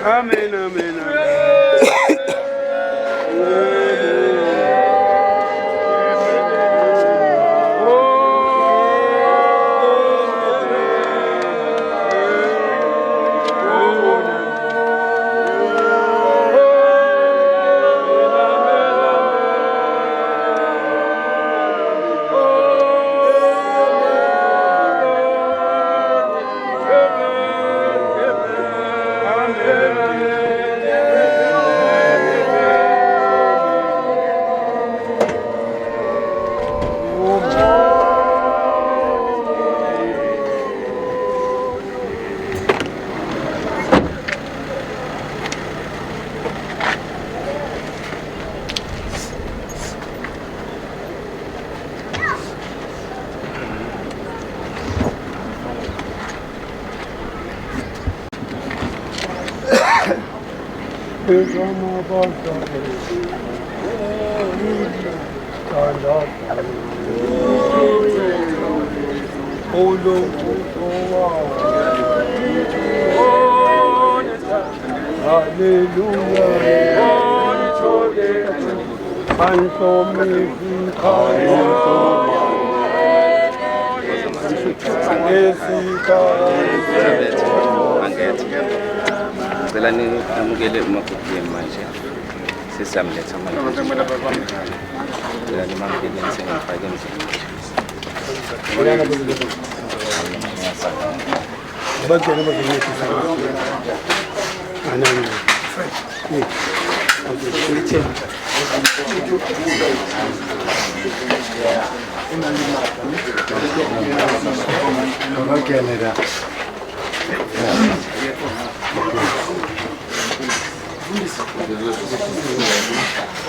Amen, amen, amen. Amukele umakhulu manje sisamletha manje nimamukele nisengifake endlini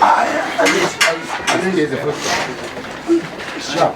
I think there's a foot. Sharp.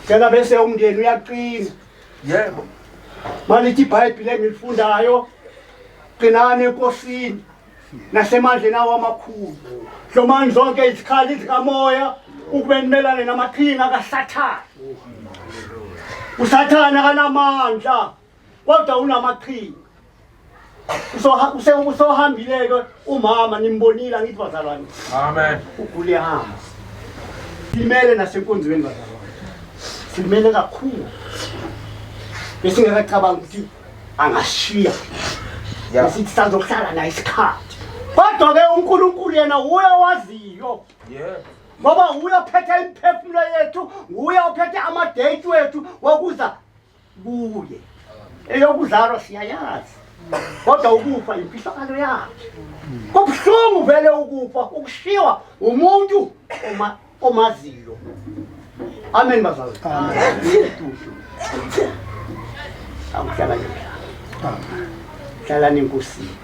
Cela bese umndeni uyaqina. Yebo. Malithi iBhayibheli engilifundayo qinani enkosini nasemandleni awo amakhulu. Hlomani zonke izikhali zikamoya ukube nimelane namaqhinga kaSathane. uSathane akanamandla kodwa unamaqhinga. Usohambile ke umama nimbonile ngithi bazalwane. Amen. uGoliath. Simele nasenkonzweni bazalwane. Simele kakhulu. Bese ngiyacabanga ukuthi angashiya. Bese sizohlala naye isikhathi. Kodwa ke uNkulunkulu yena uyawaziyo. Yebo. Ngoba uyaphethe imphefumulo yethu, uyaphethe amadate wethu wokuza kuye. Eyokuzalwa siyayazi. Kodwa ukufa imfihlakalo yakhe. Kubuhlungu vele ukufa, ukushiwa umuntu omaziyo. Amen bazalwane. Amen. Akuhlala njalo. Hlala nenkosini.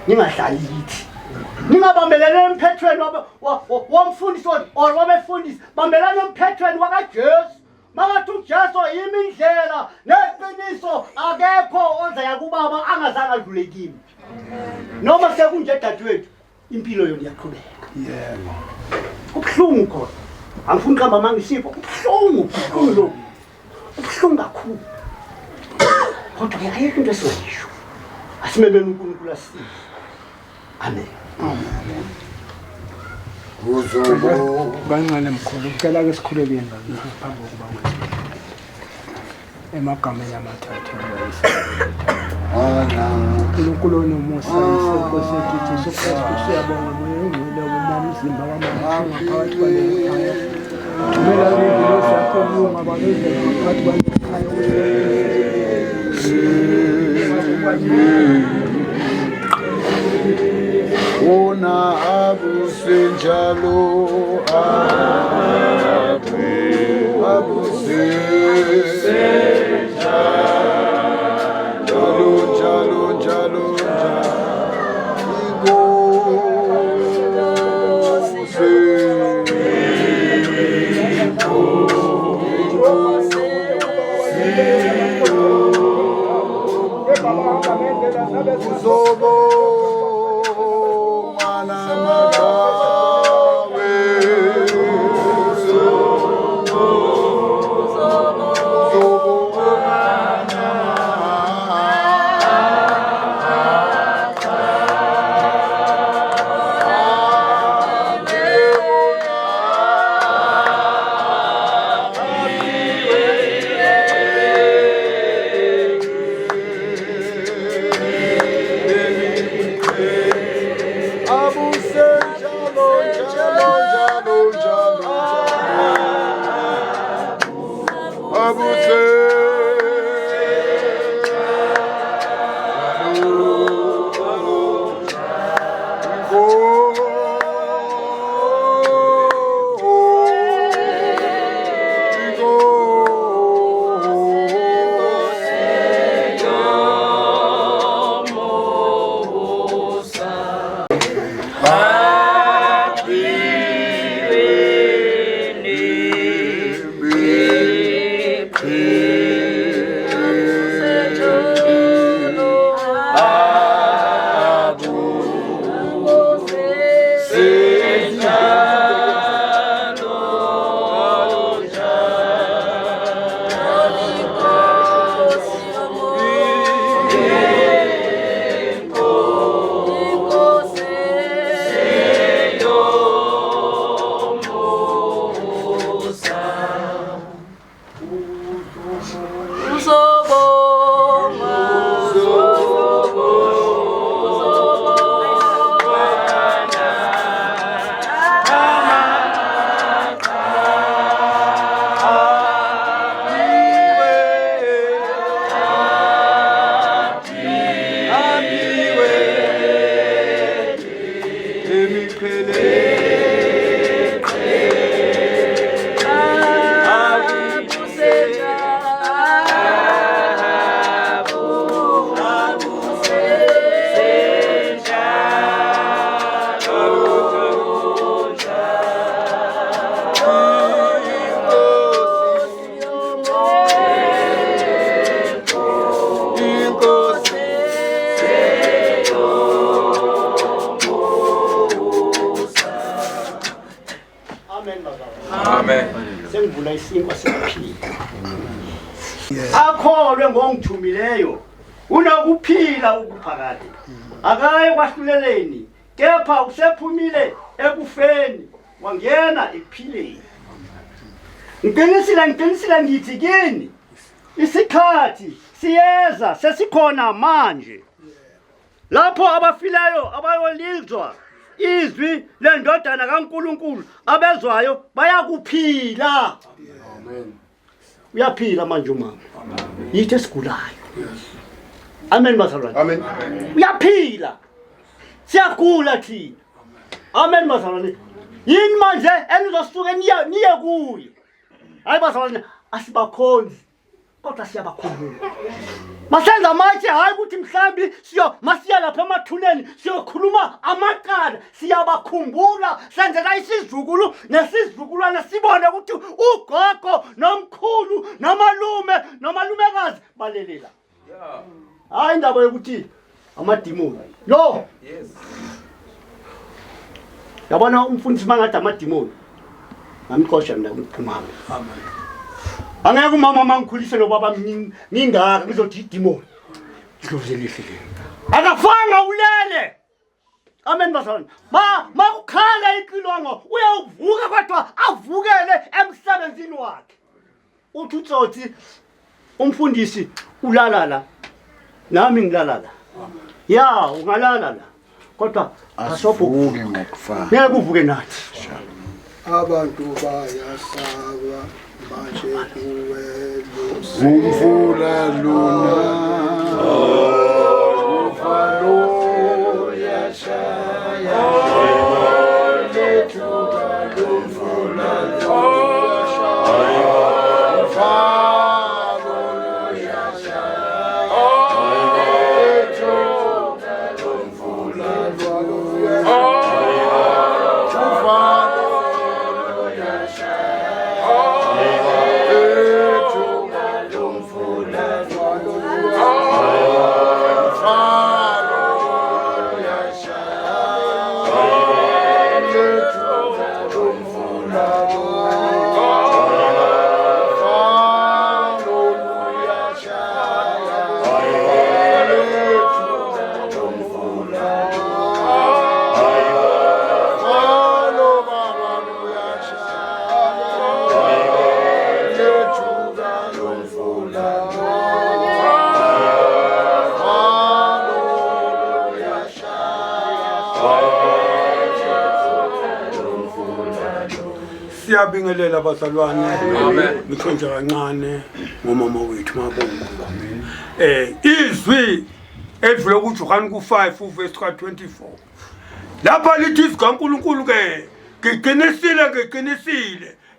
Ningahlali kithi. Ningabambelene emphethweni womfundisi or wabefundisi, bambelane emphethweni wakaJesu. Makathi uJesu yimi indlela neqiniso, akekho ozaya kubaba angazange adlule kimi. Noma sekunje dadewethu, impilo yona iyaqhubeka. Yebo. Kubuhlungu khona. Angifuni ukuhamba mangisipho, kubuhlungu lo. Kubuhlungu kakhulu. Kodwa ke ayikho into esingayisho. Asimebeni uNkulunkulu asize. Amen. Uzobo Kancane mkhulu ucela ke sikhulekeni phambi kokuba emagameni amathathu ana uNkulunkulu onomusa isenkosi yethu Jesu Kristu siyabonga ngoyengcwele umamzimba wamama phakathi kwalekhaya thumela izindlu zakho kulunga baleze phakathi kwalekhaya una abusenjalo Uzobo mana magawe Amen bazalwane. Amen. Sengivula isinkwa siyaphila. Akholwe ngongithumileyo unokuphila ukuphakade. Akaye kwahluleleni kepha usephumile ekufeni wangena ekuphileni. Ngiqinisile ngithi kini isikhathi siyeza sesikhona manje. Lapho abafileyo abayolizwa izwi lendodana kaNkuluNkulu abezwayo bayakuphila. Amen. Uyaphila manje umama. Yithi esigulayo. Amen bazalwane. Amen. Uyaphila. Siyagula thina. Amen bazalwane. Yini manje enizosuke niye kuye. Hayi bazalwane asibakhonzi kodwa siyabakhumbula. Masenza manje hayi ukuthi mhlambi masiya lapha emathuneni siyokhuluma amaqala siyabakhumbula senzela isizukulu nesizukulwana sibone ukuthi ugogo nomkhulu nomalumekazi balelela. Hayi indaba yokuthi amadimoni. Lo. Yes. Yabona umfundisi mangathi amadimoni. Ngamqosha mina ukuphumama. Amen. Angeke umama mangikhulise nobaba ngingaka ngizothi idemon. Ngizozelihle. Akafanga ulele. Amen bazalwane. Makukhala iqilongo uyavuka kodwa avukele emsebenzini wakhe. Uthi utsotsi umfundisi ulalala. Nami ngilalala. Ya ungalala la. Kodwa Asivuke ngokufana. Ngeke uvuke nathi. Abantu bayasaba manje kuwe Umfula luna. Ufalo yashaya. Lethuka lumfula Siyabingelela bazalwane. Amen. Mikhonja kancane ngomama wethu mabonga. Amen. Izwi edlule kuJohane ku5 verse ka24. Lapha lithi izwi kaNkuluNkulu ke ngiqinisile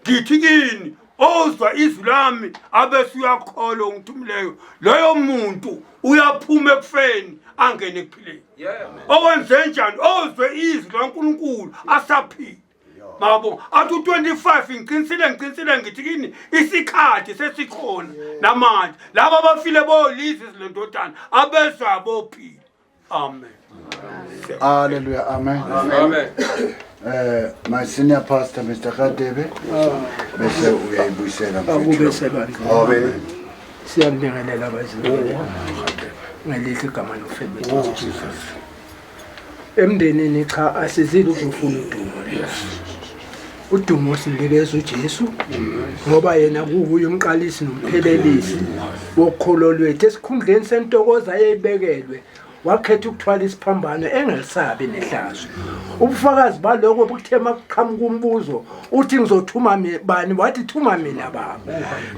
ngithi kini ozwa izwi lami abese uyakholwa ngithumileyo loyo muntu uyaphuma ekufeni angene ekuphileni. Okwenze njani ozwe izwi kaNkuluNkulu asaphila. Mabo athi 25 ngiqinisile ngithi kini isikhathi sesikhona namanje laba abafile bolizwe izilondodana abezwa bophila. Amen. Hallelujah. Amen. Amen. My senior pastor Mr. Kadebe. Bese uyayibuyisela mfethu. akube sebantu. Amen. Siyambingelela bazalwane. Ngelihle igama lofebe Jesus. Emndenini cha asizile ukufuna udumo. Udumo sinikeza uJesu ngoba yena kuuye umqalisi nomphelelisi wokholo lwethu esikhundleni sentokoza ayebekelwe wakhetha ukuthwala isiphambano engelisabi nehlazo. Ubufakazi baloko bukuthema kuqhamuka umbuzo uthi ngizothuma bani wathi thuma mina baba.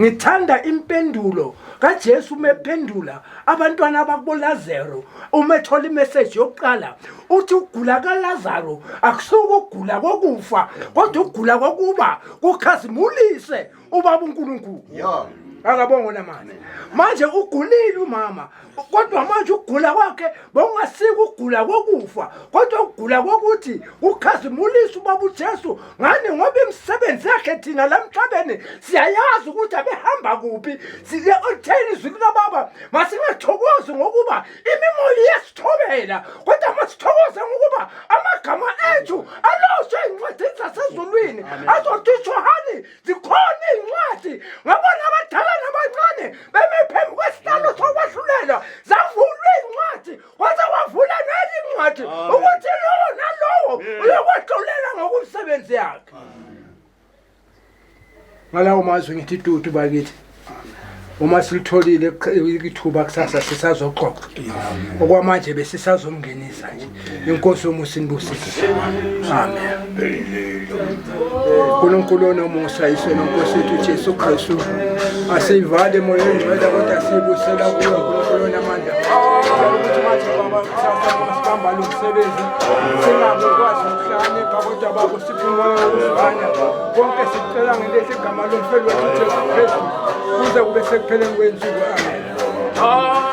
Ngithanda impendulo kaJesu mephendula abantwana abakuboLazaro umethola imessage yokuqala uthi ukugula kaLazaro akusuka ukugula kokufa kodwa ukugula kokuba kukhazimulise ubaba uNkulunkulu. Yeah. Akabonga namanje. Manje ugulile umama kodwa manje ukugula kwakhe bongasika ukugula kokufa kodwa ukugula kokuthi ukhazimulisa ubaba uJesu ngani ngoba imisebenzi yakhe thina lamhlabeni siyayazi ukuthi abehamba kuphi siye utheni izwi likaBaba masingathokozi ngokuba imimoya iyasithobela kodwa masithokoze ngokuba amagama ethu aloswe encwadini zasezulwini azothisho hani zikhona izincwadi ngabona abadala nabancane beme phambi kwesihlalo sokwahlulela zavulwa izincwadi kwaze wavula neli incwadi ukuthi lowo nalowo uyokwahlulela ngokumsebenzi yakhe. Ngalawo mazwi ngithi tutu bakithi uma silitholile ithuba kusasa sisazoxoxa okwamanje besisazomngenisa nje inkosi yomusa inibusise. Amen. uNkulunkulu onomusa isona Nkosi yethu uJesu Kristu asivale emoyeni ngcwele kodwa sibusela kuyo uNkulunkulu onamandla ukuthi manje baba sasibamba lo msebenzi singakwazi ukuhlakanipha kodwa baba siphe umoya wokuzwana konke sicela ngelesi igama lomfelo wethu uJesu Kristu kuze kube sekupheleni kwensuku. Amen.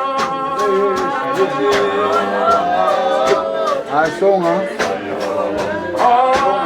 Asonga. Amen.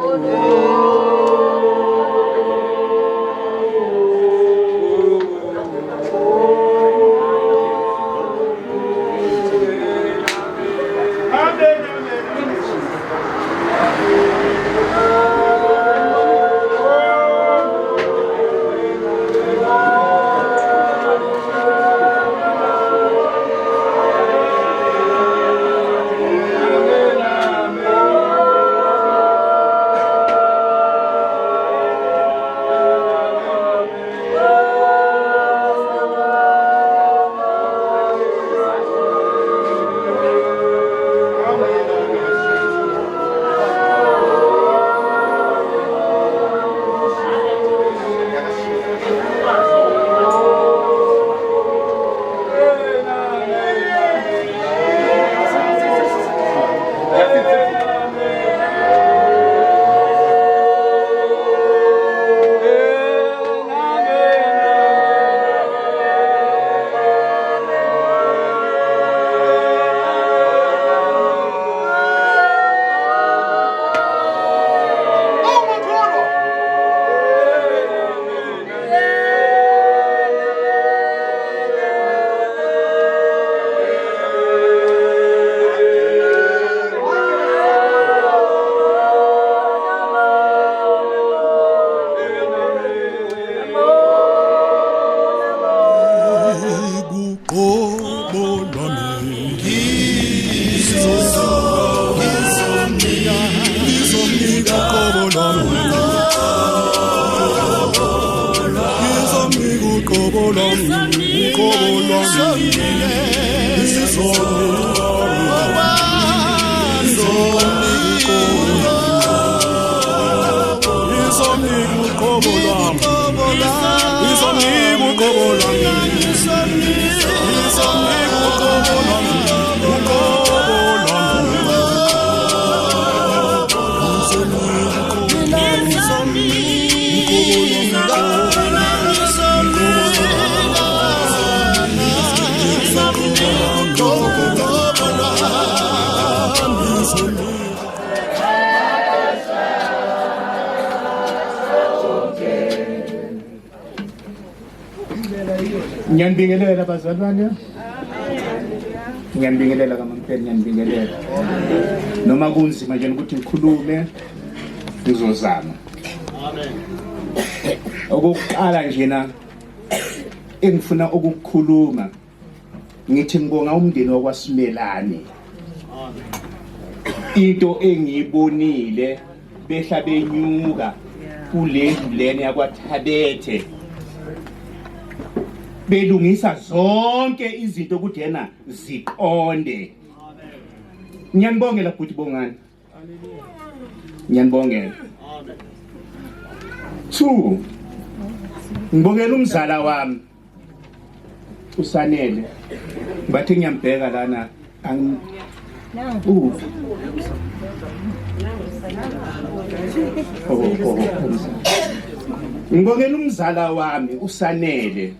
Amen. Ngiyanibingelela bazalwane. Ngiyanibingelela kaMampela, ngiyanibingelela. Noma kunzima nje ukuthi ngikhulume ngizozama. Amen. Okuqala njena engifuna ukukhuluma ngithi ngibonga umndeni wakwaSimelane. Amen. Into engiyibonile behla benyuka kulendlu lena yakwaThabethe. Belungisa zonke izinto ukuthi yena ziqonde. Ngiyanibongela futhi bongani. Ngiyanibongela. 2 ngibongela umzala wami uSanele. Bathi ngiyambheka lana uphi. Ngibongela umzala wami uSanele.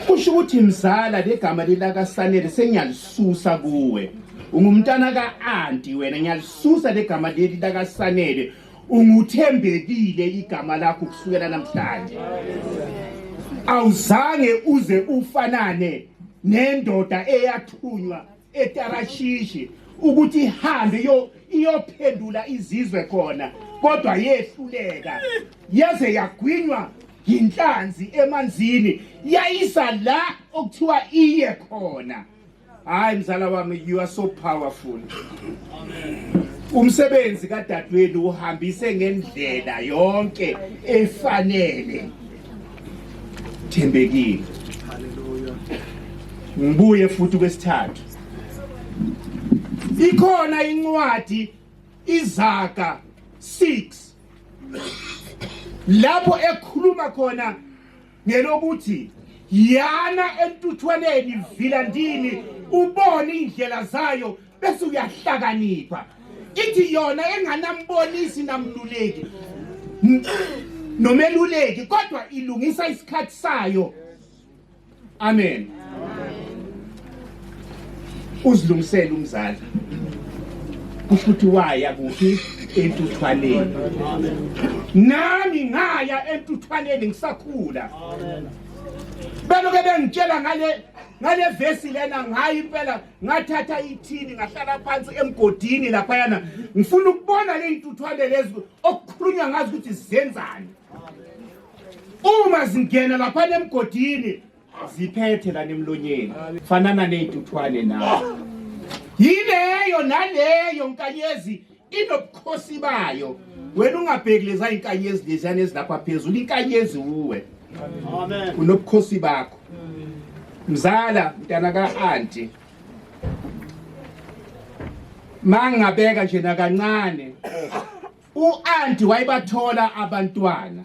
Kusho ukuthi mzala legama lelaka Sanele sengiyalisusa kuwe. Ungumntana ka-anti wena, ngiyalisusa legama leli laka Sanele. Unguthembekile igama lakho kusukela namhlanje. Awuzange uze ufanane nendoda eyathunywa eTarashishi ukuthi ihambe iyophendula izizwe khona, kodwa yehluleka yaze yagwinywa inhlanzi emanzini yayisa la okuthiwa iye khona. Hayi mzala wami, you are so powerful. Amen. Umsebenzi kadadewenu uhambise ngendlela yonke efanele. Thembekile. Haleluya. Ngibuye futhi kwesithathu. Ikhona incwadi Izaga 6 lapho ekhuluma khona ngelokuthi yana entuthwaneni vilandini ubone indlela zayo bese uyahlakanipha. Ithi yona enganambonisi namluleki nomeluleki kodwa ilungisa isikhathi sayo. Amen. Uzilungisela umzala. Kushuthi waya kuphi entuthwaneni. Nami ngaya entuthwaneni ngisakhula. Beloke bengitshela ngale verse lena ngayi impela ngathatha ithini ngahlala phansi emgodini lapha yana ngifuna ukubona le intuthwane lezi okukhulunywa ngazi ukuthi zenzani. Uma zingena lapha emgodini ziphethe la nemlonyeni fanana nezintuthwane nawo. Yileyo naleyo nkanyezi inobukhosi bayo. Wena ungabheki leza inkanyezi leziyana ezilapha phezulu, inkanyezi uwe. Amen. Unobukhosi bakho. Mzala mntana ka-anti, mangabeka nje nakancane u-anti wayebathola abantwana,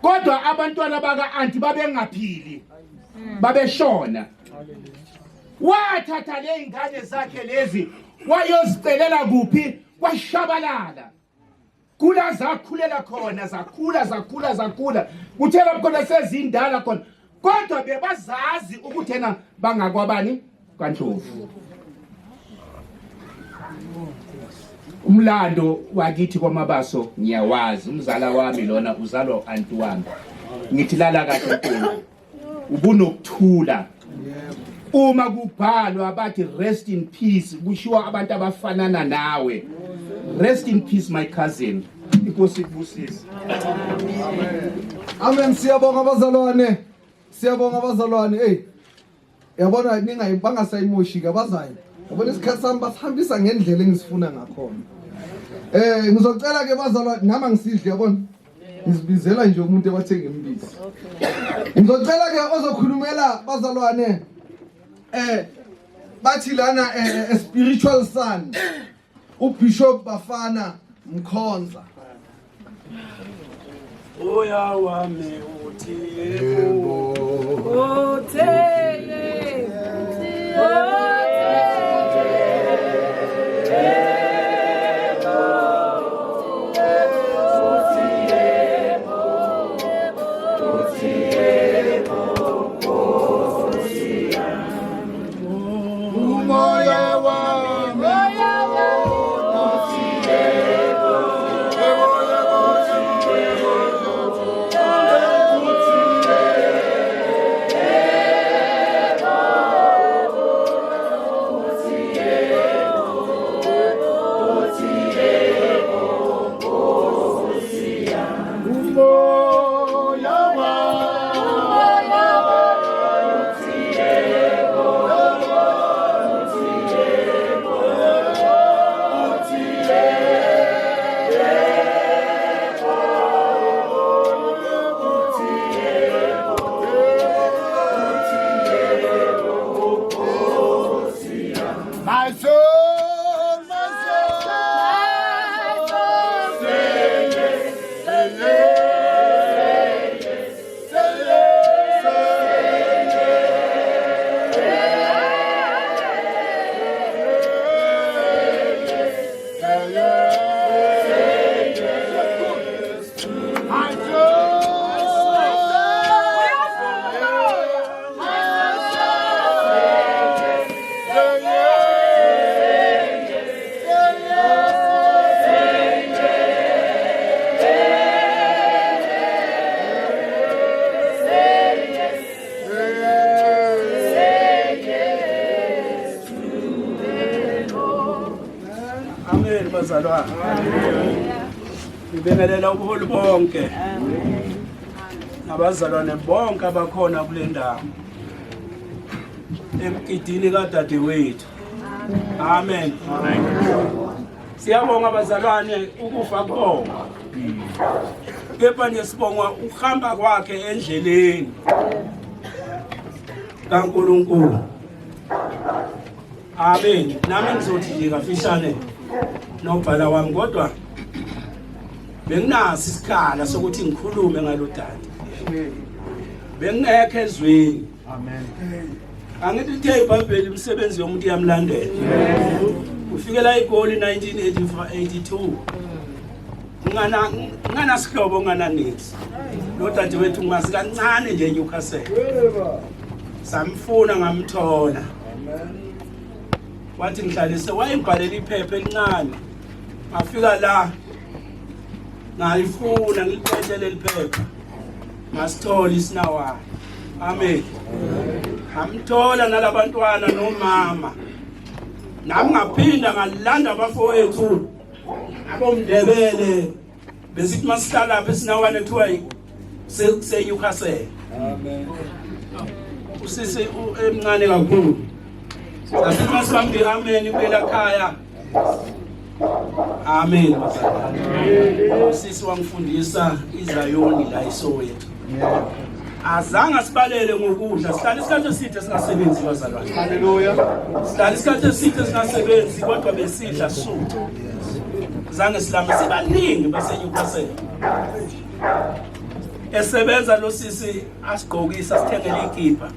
kodwa abantwana baka-anti babengaphili, babeshona. Wathatha le ingane zakhe lezi wayozicelela kuphi? Kwashabalala. Kula zakhulela khona, zakhula kuthela khona sezindala khona, kodwa bebazazi ukuthi yena bangakwabani kaNdlovu. Umlando wakithi kwaMabaso ngiyawazi. Umzala wami lona uzalwa anti wami. Ngithi lala kahle Nkulu, ubunokuthula. Uma kubhalwa bathi rest in peace, kushiwa abantu abafanana nawe. Rest in peace my cousin. Inkosi ikubusise. Amen. Siyabonga abazalwane. Siyabonga abazalwane. Yabona bangasayimoshika abazayo. Yabona isikhathi sami basihambisa ngendlela engisifuna ngakhona. Ngizocela ke bazalwane nama ngisidle yabona. ngizibizela nje umuntu ewathenga imbizi. Ngizocela ke ozokhulumela bazalwane bathi lana a spiritual son uBishop Bafana Mkhonza. Oya wami uthi yebo. Bazalwane ngibingelela ubuholi bonke nabazalwane bonke abakhona kule ndawo emgidini kadadewethu. Amen. Siyabonga bazalwane ukufa kubonga, kepha nje sibonga ukuhamba kwakhe endleleni kaNkulunkulu. Amen. Nami ngizothi nje kafishane nobhala wami, kodwa benginaso isikhala sokuthi ngikhulume ngalo dada. Bengekho ezweni. Amen. Angithi lithe iBhayibheli umsebenzi womuntu yamlandela. Ufikela eGoli 1982. Ngana sihlobo ngana nithi. Lo dadewethu ngasi kancane nje eNewcastle. Samfuna ngamthola. Wathi ngihlalise wayembhalela iphepha elincane. Ngafika la ngayifuna ngiliphethe leliphepha. Masithola isinawa. Amen. Amthola nalabantwana nomama. Nami ngaphinda ngalanda abafowethu abomndebele besithi masihlala lapha esinawane ethiwa se-Newcastle. Amen. Usisi emncane kakhulu. Sasithi masibambe amen impela khaya. Amen. Usisi wangifundisa iZayoni la iSoweto. Azange sibalele ngokudla, sihlala isikhathi eside singasebenzi bazalwane. Haleluya. Sihlala isikhathi eside singasebenzi kodwa besidla suku. Zange silama sibaningi baseNewcastle. Esebenza lo sisi asigqokisa sithengele ikipa.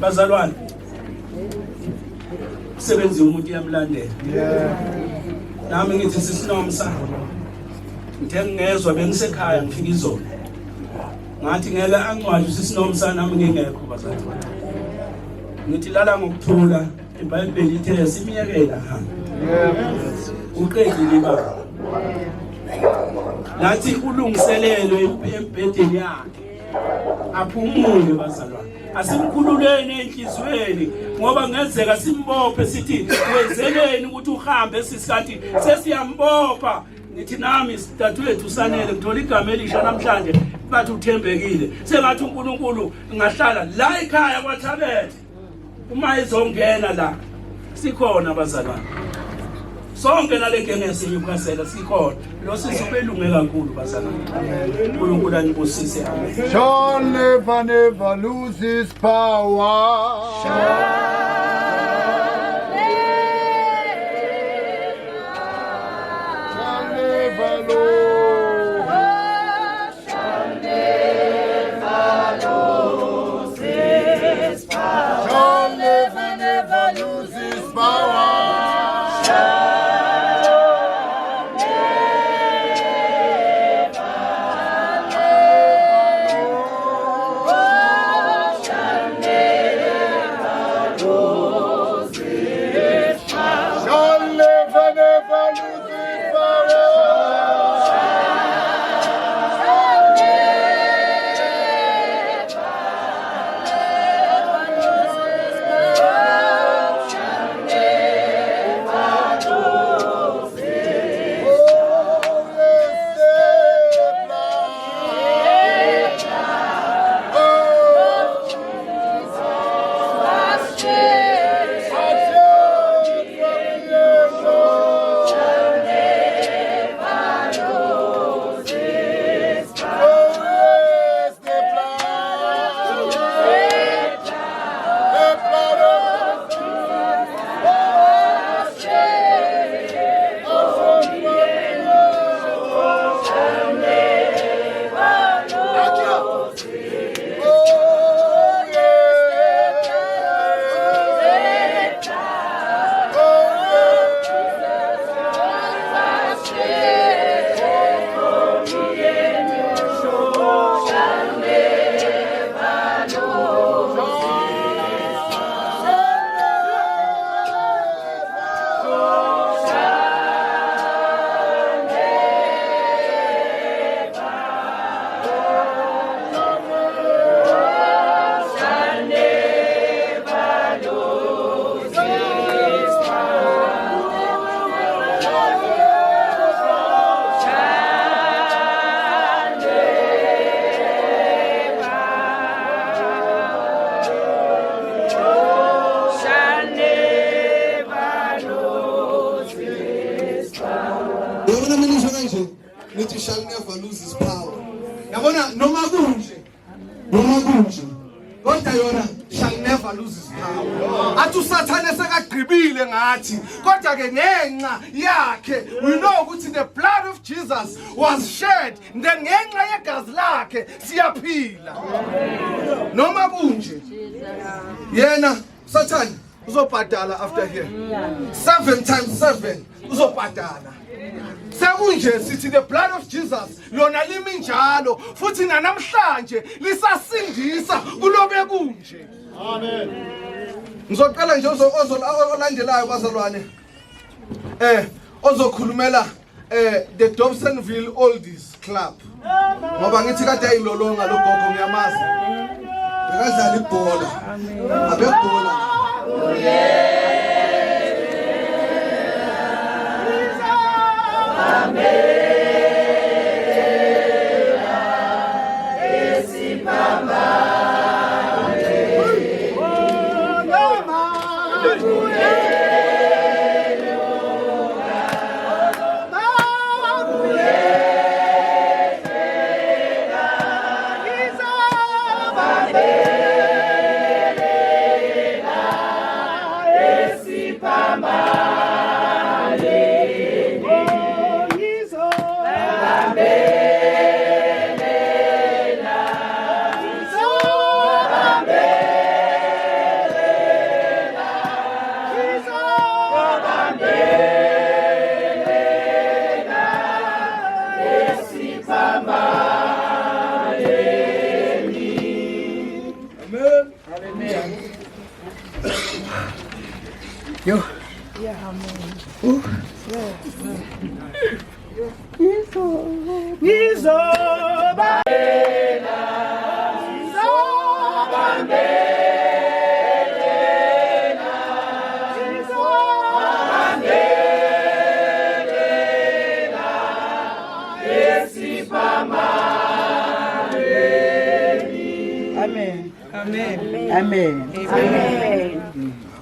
Bazalwane. Sebenza umuntu yamlandela. Nami ngithi sisinomsa. Ngithe ngezwe bengisekhaya ngifika izolo. Ngathi ngeke angcwaje sisinomsa nami ngingekho bazalwane. Ngithi lala ngokuthula iBhayibheli lithe simiyekela hamba. Uqedile baba. Nathi ulungiselelo embhedeni yakhe. Aphumule bazalwane. Asimkhululeni enhlizweni ngoba ngenzeka simbophe sithi wenzeleni ukuthi uhambe sisikanti sesiyambopha. Nithi nami dadewethu usanele ngithola igama elisha namhlanje bathi uthembekile. Sengathi uNkulunkulu ngahlala la ekhaya kwaThabethe. Uma izongena la sikhona bazalwane. sonke nale genge yaseyukasela sikhona lo sisi ubelunge kakhulu bazalwane uNkulunkulu anibusise amen shall never, never lose his power. Shall never lose. Shall never, never lose his power. It shall never lose its power. Yabona noma kunje kodwa yona shall never lose its power. Athi usathane sekagqibile ngathi kodwa ke ngenxa yakhe we know ukuthi the blood of Jesus was shed then ngenxa yegazi lakhe siyaphila. Noma kunje yena Satan uzobhadala after here 7 times 7 uzobhadala. Sekunje sithi the blood of Jesus lona limi njalo futhi namhlanje lisasindisa kulobe kunje. Amen. Ngizoqala nje ozolandelayo bazalwane ozokhulumela the Dobsonville Oldies Club ngoba ngithi kade ayilolonga logogo ngiyamazi bekadlala ibhola abebhola.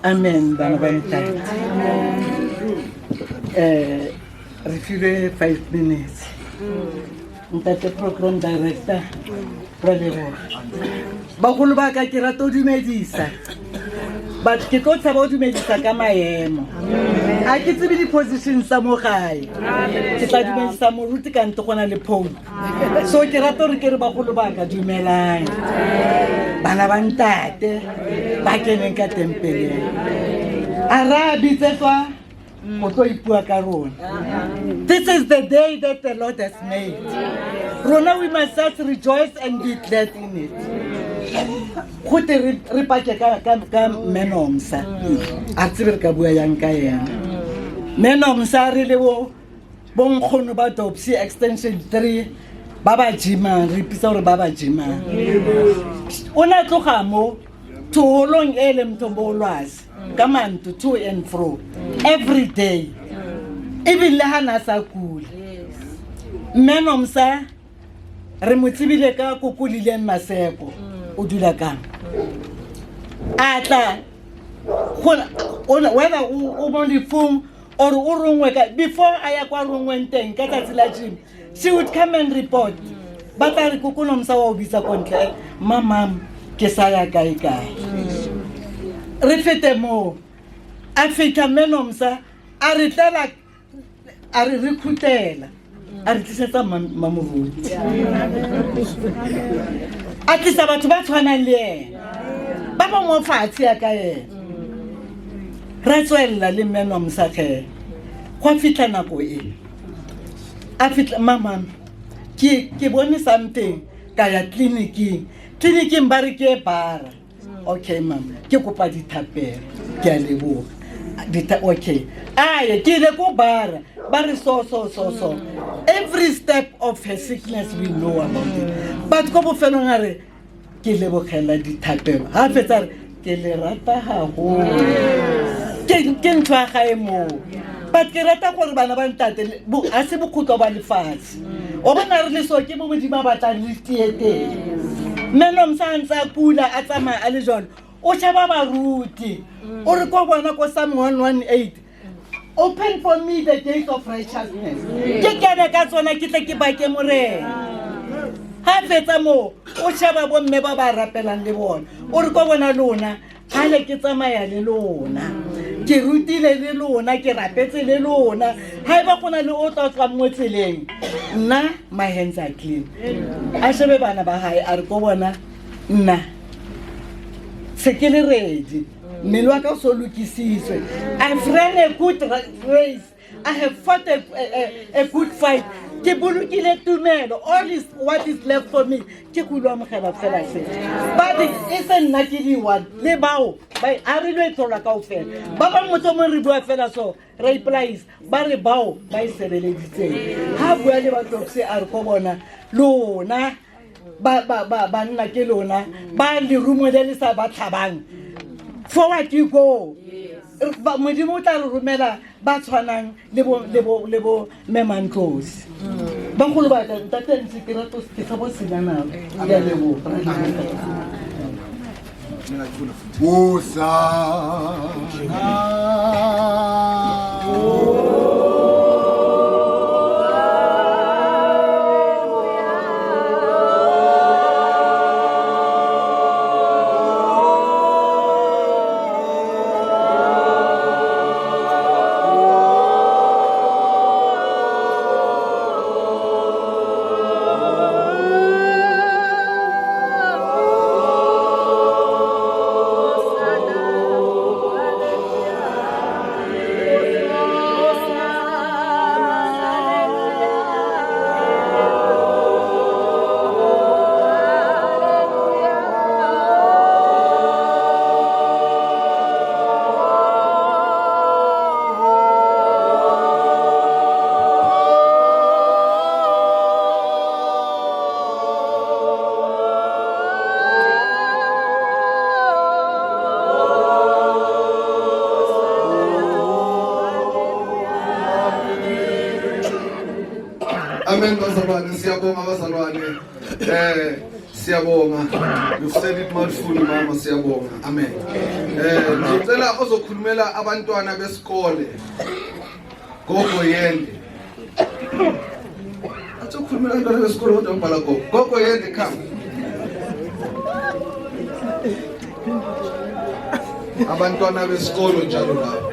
Amen. Bana bamthatha. refile 5 minutes. Ntate program director ra leboga. Bagolo ba ka ke rata o dumedisa. But ke tlo tshaba o dumedisa ka maemo. A ke tsebe di positions tsa mo gae. Ke tla dumedisa moruti ka ntle gona le phone. So ke rata re ke re bagolo ba ka dumelang. Bana ba ntate ba keneng ka tempeleng. Arabi tsetswa o tlo ipua ka rona. This is the day that the Lord has made. Rona we must just rejoice and be glad in it. Khote re pake ka menomsa. A tsebe ka bua yang ka yena. Menomsa re le bo nkgono ba Dopsy extension 3 baba jima re pisa gore baba jima. Ona tloga mo tholong ele mthombo olwazi. Come on to and fro every day. Even le hana sa kula. Menomsa re motsibile ka kokulileng maseko o dula ka. Atla whether o bonli phone or o rongwe ka before aya kwa rongweng teng ka tsatsi la gym, she would come and report. Batla re kokonomsa wa o bitsa kontle mama ke sa ya kae kae. Re fete mo Africa menomsa a re tla a re recruitela a re tlisetsa mamoruti a tlisa batho ba tshwanang le ena ba ba mo fatshe ya ka ena ra tswella le menomsa ke go fitla nako e a fitla mama ke bone something ka ya clinic ba re ke bara. Okay mama ke kopa dithapelo ke a leboga okay aye ke le ko bara ba re so every step of her sickness we know about it, but go bo felong a re ke lebogela dithapelo ha fetsa ke le rata gago ke ntwa gae mo but ke rata gore bana ba ntate a se bokhutlo ba lefatshe o bona re le so ke bo modimo batla le tiete. Menomsa ntsa pula a tsama a le jone o tshaba baruti o re go bona ko Psalm 118 open for me the gate of righteousness ke kene ka tsona ke tle ke ba ke morena ha fetsa mo o tshaba bo mme ba ba rapelang le bona o re go bona lona ha le ke tsamaya le lona ke rutile le lona ke rapetse le lona ha ba gona le o tswa mo tseleng nna my hands are clean. A shebe bana ba hae a re go bona nna se ke le ready mmele wa ka so lokisitswe. I've ran a good race, I have fought a good fight. Ke bolokile tumelo. All is what is left for me ke go lwa mogela fela se but e se nna ke di one le bao ba a re le tlola kaofela ba ba motho mo re bua fela so re place ba re bao ba isebeleditseng ha bua le ba Dopsy a re go bona lona ba nna ke lona ba le rumo le le sa ba tlhabang forward you go. Ba modimo tla re romela ba tshwanang le bo memantlosi ba go le ba ka ntate ntse ke rato se ka bo sinana ya lebo Amen bazalwane siyabonga bazalwane siyabonga you've said it mouthful mama siyabonga amen ngicela ozokhulumela abantwana besikole Gogo Yende. Athi ukhuluma abantwana besikole kodwa ngibhala gogo. Gogo Yende come. Abantwana besikolo njalo lapho.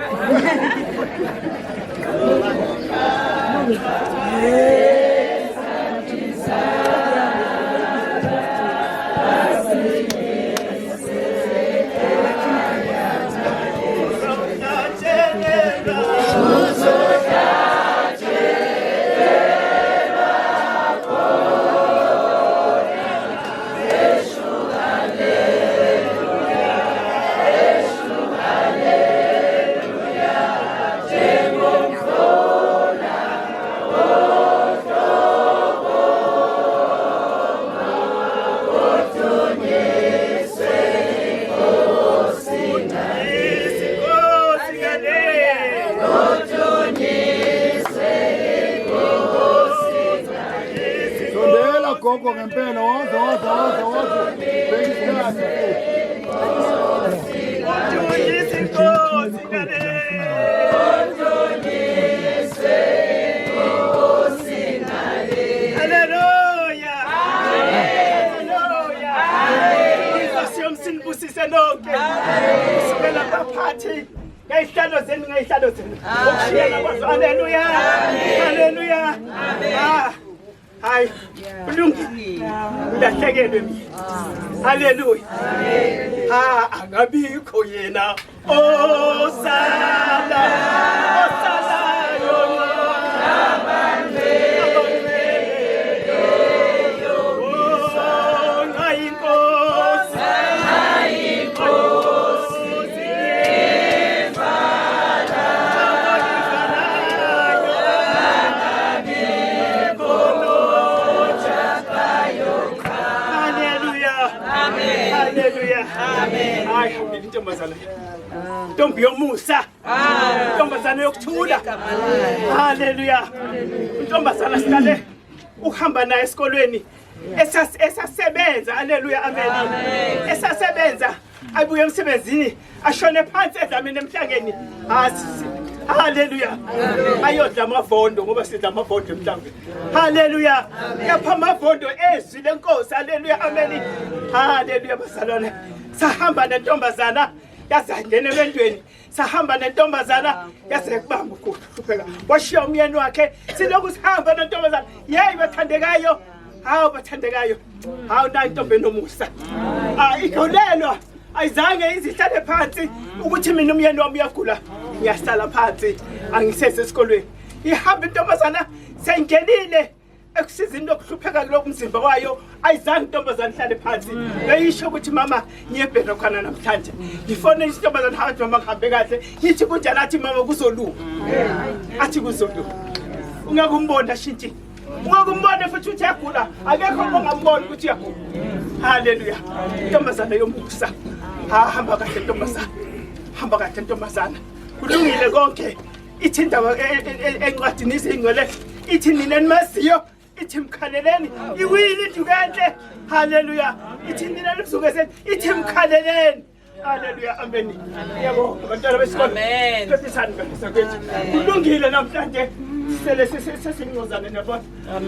Gogo ngempela woza bengisikhathi Haleluya siyomsinibusise nonke sibela baphathi ngayihlalo zenu okushiyana kwazo haleluya haleluya hayi kulungile ulahlekelwe mina haleluya angabikho yena osalayo Ntombi yomusa intombazana yokuthula haleluya intombazana siqale uhamba naye esikolweni esasebenza haleluya amen esasebenza abuye emsebenzini ashone phansi edlamini emhlangeni haleluya ayodla amavondo ngoba sidla amavondo emhlangeni haleluya yapha amavondo ezwi lenkosi haleluya amen haleluya bazalwane sahamba nentombazana yazangena ebantwini sahamba nentombazana yaze kubamba ukuhlupheka washiya umyeni wakhe siloku sihamba nentombazana yeyi bathandekayo bathandekayo na intombi enomusa ikholelwa ayizange izihlale phansi ukuthi mina umyeni wami uyagula ngiyahlala phansi angisese esikolweni ihamba intombazana sengenile ekusizini lokuhlupheka kuloku mzimba wayo ayizange intombazana ihlale phansi beyisho ukuthi mama ngiyebhena khona namhlanje ngifone intombazana hathi mama ngihambe kahle ngithi kunjani athi mama kuzolunga athi kuzolunga ungakumbona shintshi ungakumbona futhi uthi yagula akekho ongambona ukuthi yagula haleluya intombazana yomusa hamba kahle intombazana hamba kahle intombazana kulungile konke ithi indaba encwadini izingcwele ithi nina nimaziyo ithi mkhaleleni iwili idukenhle haleluya ithi nina nizungezeni ithi mkhaleleni haleluya amen yabo abantwana besikole amen sesisani kwethu kulungile namhlanje sele sesincozana nabo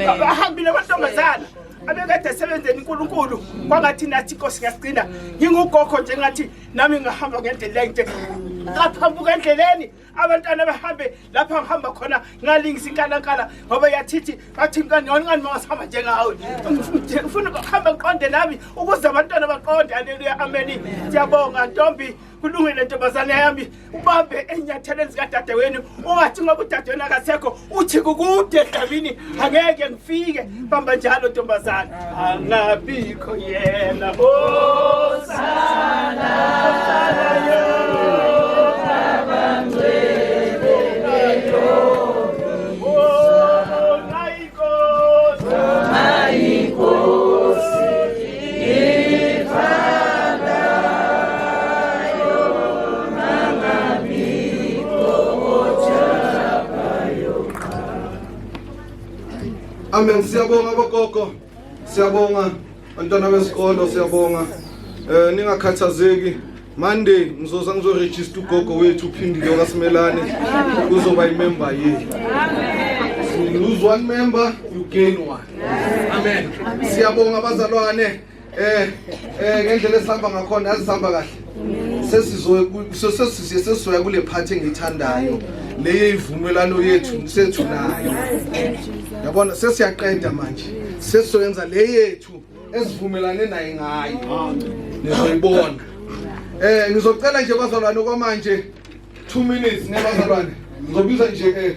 abahambile abantombazana abekade sebenzeni uNkulunkulu kwangathi nathi Nkosi ngiyagcina ngingugokho nje ngathi nami ngahamba ngendlela nje ngaphambuka endleleni abantwana bahambe lapha ngihamba khona ngalingisa inkalankala ngoba yathithi bathi ngani mawasihamba njengawe ngifuna ukuhamba ngiqonde nami ukuze abantwana baqonde haleluya amen siyabonga ntombi kulungile ntombazana yami ubambe enyatheleni zikadadewenu ungathi ngoba udadewenu akasekho uthi kukude edabini angeke ngifike bamba njalo ntombazana angabikho yena osala Amen siyabonga bogogo siyabonga bantwana besikolo siyabonga ningakhathazeki Monday ngizoza ngizoregister ugogo wethu uphindile kaSimelane uzoba imember yethu. You lose one member, you gain one. Amen. Siyabonga abazalwane. Ngendlela esihamba ngakhona asihamba kahle. Sesizoya kule party engithandayo. Leyo ivumelano yethu sethu nayo. Yabona sesiyaqeda manje. Sesizoyenza le yethu esivumelane naye ngayo. Nizoyibona. Ngizocela nje abazalwane kwamanje 2 minutes nebazalwane. Ngizobiza nje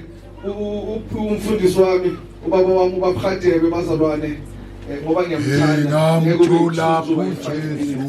umfundisi wami ubaba wami ubaphadebe bazalwane ngoba ngiyamthanda Ngingamthola kuJesu.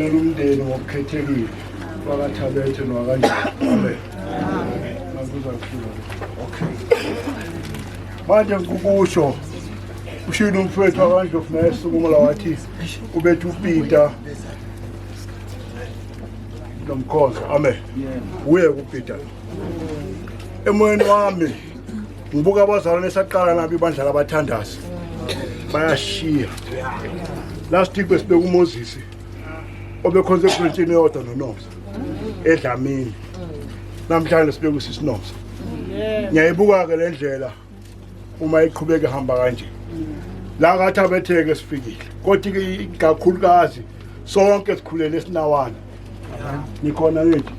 Umndeni wokukhethekile wakathabethe nwakanjani. Amen. Okay. Manje ngikukusho ushilo umfowethu wakandlovu naye sukumula wathi ubethu uPeter nomkhoza. Amen. Uye kuPeter. Emoyeni wami ngibuka abazalwane esaqala nabo ibandla labathandazi bayashiya. Last week besibeka uMoses obeconsequence yodwa noNomsa eDlamini. Namhlanje sibeka uSisinomsa. Ngiyayibuka ke le ndlela uma iqhubeka ihamba kanje. La ngathi abetheke sifikile. Kodwa ke kakhulukazi sonke sikhulele esinawana. Nikhona yethu.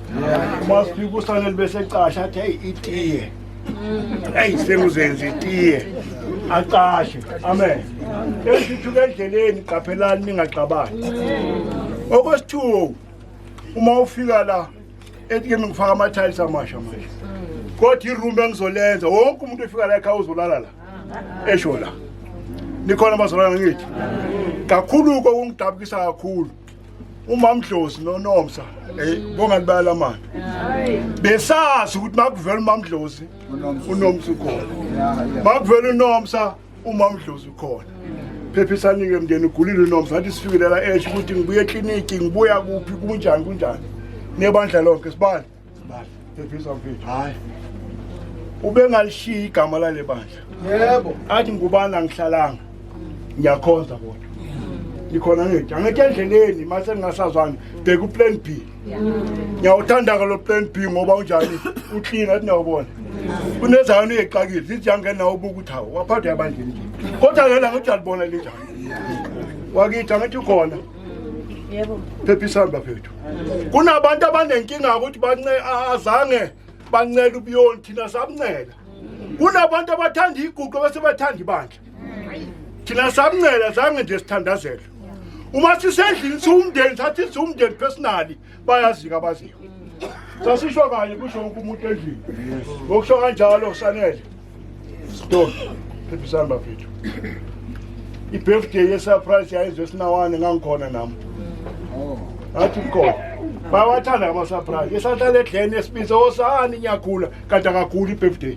Uma sifika uSanele bese ecasha athi hey itiye. Hey senguzenza itiye. Aqashe. Amen. Esithuke endleleni qaphelani ningaxabani. Okwesithuko uma ufika la ethi ngifaka ama-tiles amasha manje. Kodwa irumbe engizolenza wonke umuntu efika la ekhaya uzolala la. Esho la. Nikhona bazalwane ngithi. Kakhulu kokungidabukisa kakhulu. UMamdlozi noNomsa bongalibala manje. Besazi ukuthi makuvela uMamdlozi uNomsa ukhona. Makuvela uNomsa uMamdlozi ukhona. Phephisani ke mndeni ugulile uNomsa athi sifikile la esho ukuthi ngibuye ekliniki ngibuya kuphi kunjani nebandla lonke sibali phephisa mfethu. Hayi ubengalishiya igama lale bandla. Yebo athi ngubana ngihlalanga ngiyakhonza kodwa. Nikhona ngithi angithi endleleni mase ngingasazwana bheka uPlan B. Ngiyawuthanda ke lo Plan B ngoba unjani uclean athi nawubona. Kunezana eqakile sithi yangena nawo ubuka ukuthi hawo waphatha yabandleni nje. Kodwa yena ngithi alibona linjani. Wakithi angithi ukhona. Yebo. Phephisa bafethu. Kunabantu abanenkinga ukuthi azange bancela ubuyoni thina sabncela. Kunabantu abathanda iguqo bese bathanda ibandla. Thina sabncela zange nje sithandazela. Uma sisendlini siwumndeni sathi siwumndeni personally bayazika abaziko. Sasisho kanye kusho wonke umuntu endlini. Ngokusho kanjalo Sanele. Stop. Phephisana bafethu. I-birthday ye-surprise yayizwe sinawane ngangikhona nami. Athi khona. bayawathanda ama-surprise esahlala edleni esibiza osani niyagula kanti akaguli i-birthday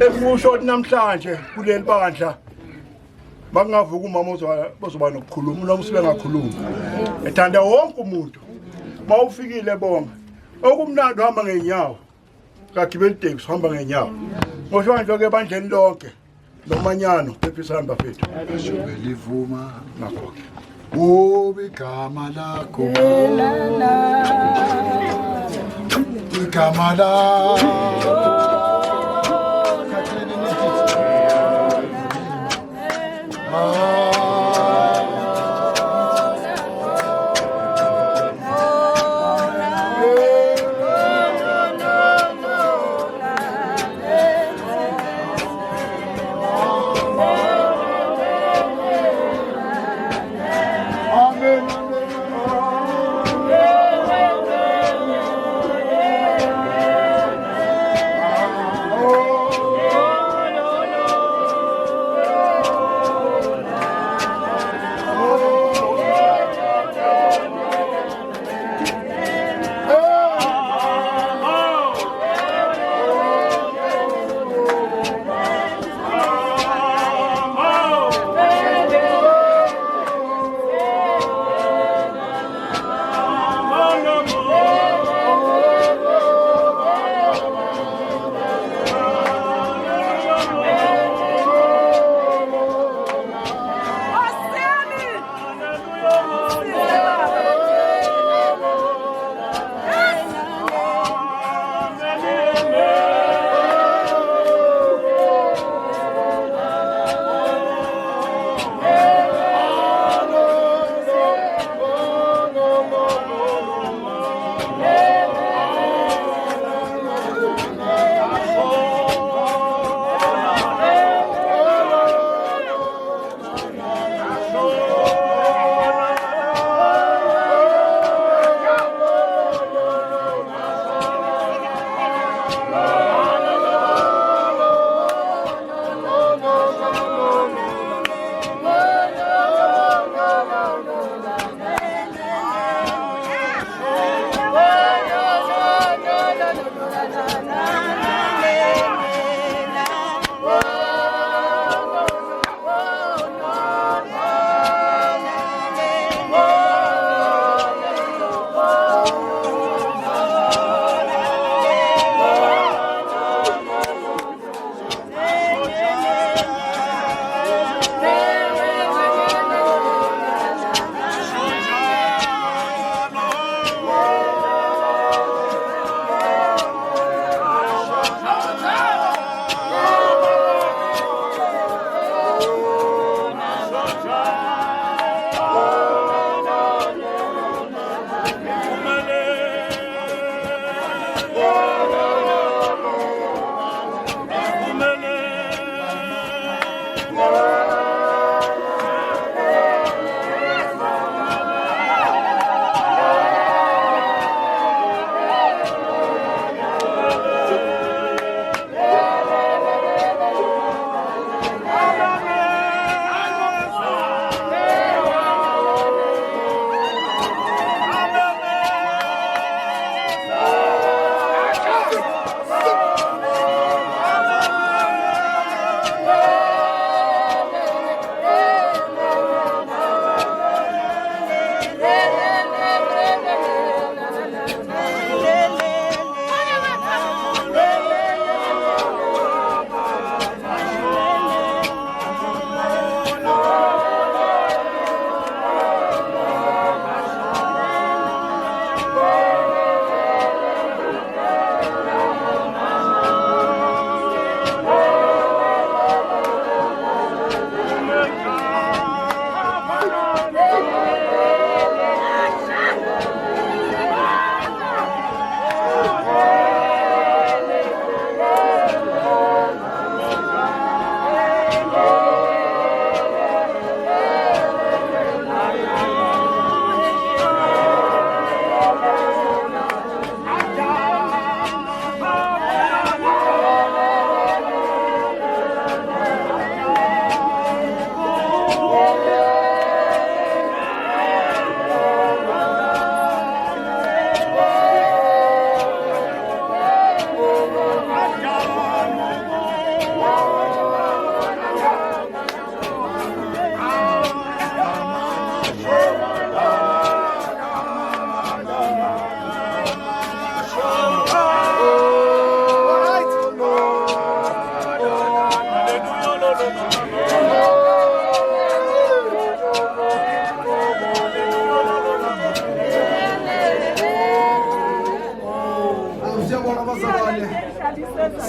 ekusho ukuthi namhlanje kuleli bandla makungavuka umama ozoba nokukhuluma noma usibe ngakhuluma ethanda wonke umuntu ma ufikile bonga okumnandi uhamba ngeenyawo kagibeli iteksi uhamba ngeenyawo ngosho nje ke ebandleni lonke nomanyano pephisana bafethu livuma nakho-ke igama lakho igama lakho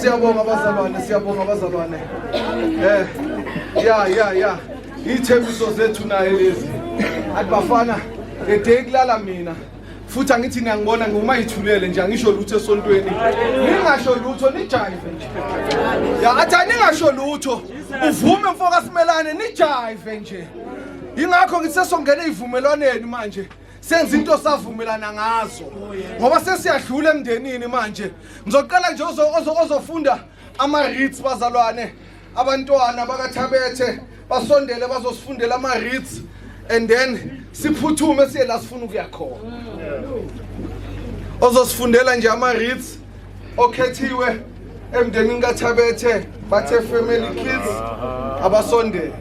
Siyabonga abazalwane. Yeah. Ithembiso zethu naye lezi. Athi bafana, ede kulala mina. Futhi angithi ngiyangibona ngoma ithulele nje angisho lutho esontweni. Ningasho lutho nijive nje. Ya athi ningasho lutho. Uvume mfoka simelane nijive nje. Ingakho ngithi sesongena ivumelwaneni manje. Senza into savumelana ngazo. Ngoba sesiyadlula emndenini manje. Ngizoqala nje ozofunda ama-reads bazalwane. Abantwana bakaThabethe basondele bazosifundela ama-reads and then siphuthume siye la sifuna ukuya khona. Ozosifundela nje ama-reads okhethiwe emndenini kaThabethe bathe family kids abasondele.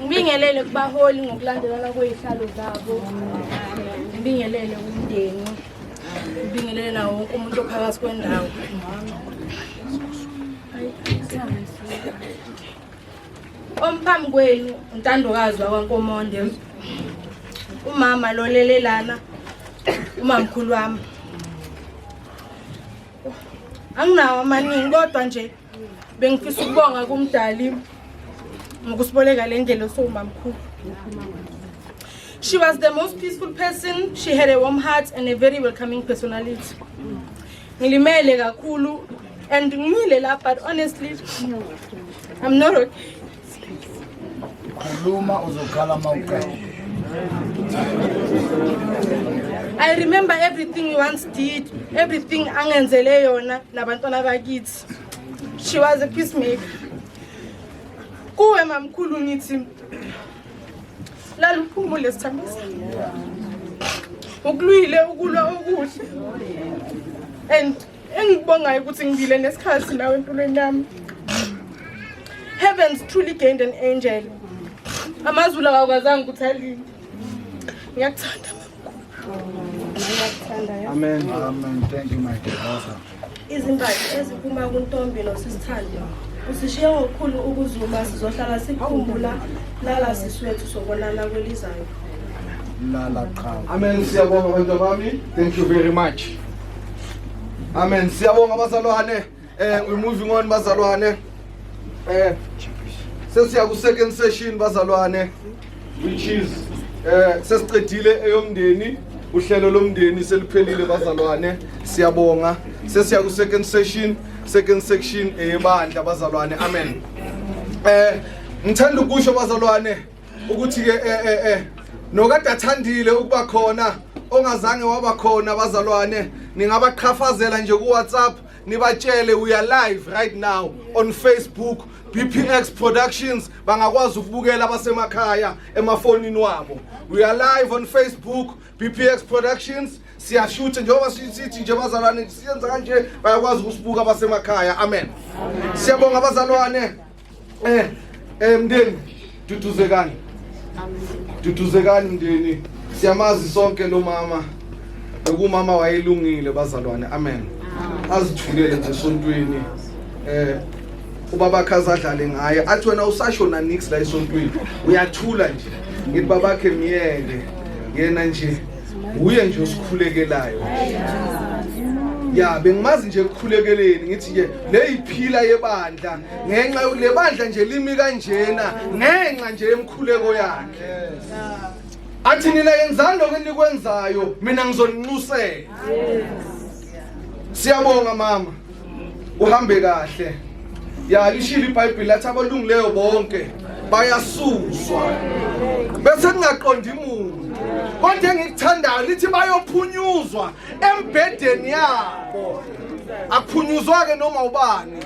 Ngibingelele kubaholi ngokulandelana kwezihlalo zabo. Ngibingelele umndeni. Ngibingelele nawo wonke umuntu ophakathi kwendawo. Omphambi kwenu untandokazi wakwaNkomonde. Umama lolelelana. Umamkhulu wami. Anginawo amaningi kodwa nje bengifisa ukubonga kumdali ngokusiboleka le ndlela osomamkhulu. She was the most peaceful person. She had a warm heart and a very welcoming personality. Ngilimele kakhulu and ngimile la, but honestly I'm not okay. I remember everything you once did, everything angenzele yona nabantwana bakithi. She was a peacemaker. Kuwe mamkhulu ngithi lala uphumule sithambisa. Ukulwile ukulwa okuhle. And engibonga ukuthi ngibile nesikhathi nawe empilweni yami. Heavens truly gained an angel. Amazulu akakwazanga ukuthi alile. Ngiyakuthanda mamkhulu. Amen. Amen. Thank you, my dear brother. Izimbali eziphuma kuntombi nosithando. Usishiye ngokukhulu ukuzuma sizohlala sikhumbula lala siswethu sobonana kwelizayo. Lala qhawe. Amen. Siyabonga bantu bami. Thank you very much. Amen. Siyabonga bazalwane. We're moving on bazalwane. Sesiya ku second session bazalwane, which is sesiqedile eyomndeni, uhlelo lomndeni seliphelile bazalwane. Siyabonga. Sesiya ku second section eyebandla bazalwane. Amen. Ngithanda ukusho bazalwane ukuthi ke nokade athandile ukuba khona ongazange waba khona bazalwane, ningabaqhafazela nje ku WhatsApp nibatshele we are live right now on Facebook. BPX Productions bangakwazi ukubukela abasemakhaya emafonini wabo. We are live on Facebook, BPX Productions. Siyashoot njengoba sithi nje bazalwane siyenza kanje bayakwazi ukusibuka abasemakhaya. Amen. Siyabonga abazalwane. Mndeni duduzekani. Duduzekani mndeni. Siyamazi sonke lo mama. Bekumama wayelungile bazalwane. Amen. Azithulele nje esontweni. Ubaba khaza adlale ngaye athi wena usashona nix la esontweni uyathula nje ngithi babakhe miyeke yena nje uye nje usikhulekelayo. Ya bengimazi nje ukukhulekeleni ngithi nje le iphila yebandla ngenxa le bandla nje limi kanjena ngenxa nje emkhuleko yakhe. Athi nina yenzani lokho enikwenzayo mina ngizoninxusela. Siyabonga mama. Uhambe kahle. Ya lishilo iBhayibheli lathi abalungileyo bonke bayasuswa. Bese ngaqondi umuntu. Kodwa engikuthandayo lithi bayophunyuzwa embedeni yabo. Akuphunyuzwa ke noma ubani.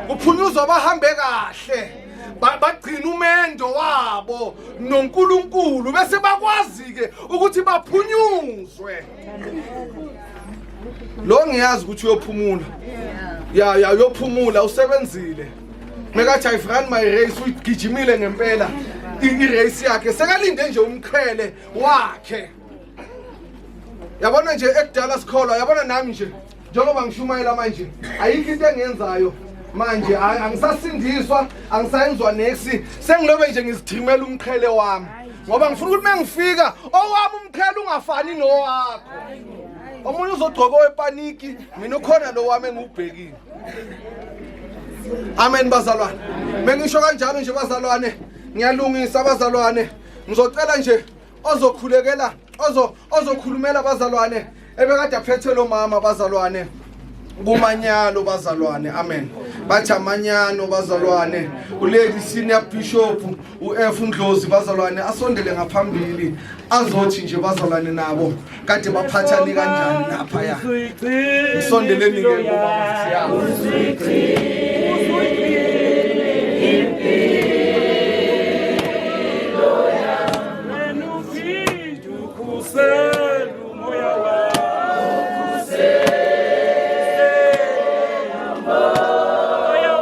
Kuphunyuzwa bahambe kahle. Bagcina umendo wabo noNkulunkulu bese bakwazi ke ukuthi baphunyuzwe. Lo ngiyazi ukuthi uyophumula. Ya uyophumula usebenzile. Mekathi I ran my race uyigijimile ngempela. I-race yakhe sekalinde nje umqhele wakhe. Yabona nje ekudala sikholwa yabona nami nje njengoba ngishumayela manje ayikho into engenzayo manje angisasindiswa angisayenzwa nexi sengilobe nje ngizithimela umqhele wami ngoba ngifuna ukuthi mengifika owami umqhele ungafani nowakho. Omunye uzogcoka wepaniki mina ukhona lo wami engubhekile. Amen bazalwane. Mengisho kanjalo nje bazalwane ngiyalungisa bazalwane. Ngizocela nje ozokhulekela ozokhulumela bazalwane ebekade aphethe lo mama bazalwane kumanyalo bazalwane. Amen. Bathi amanyano bazalwane. Ulady Senior Bishop uF Ndlozi bazalwane asondele ngaphambili azothi nje bazalwane nabo kade baphathani kanjani lapha ya. Isondeleni ke ngoba siyabo. Moya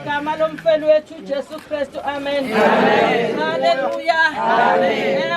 igama lomfelo wethu Jesu Kristu. Amen. Hallelujah.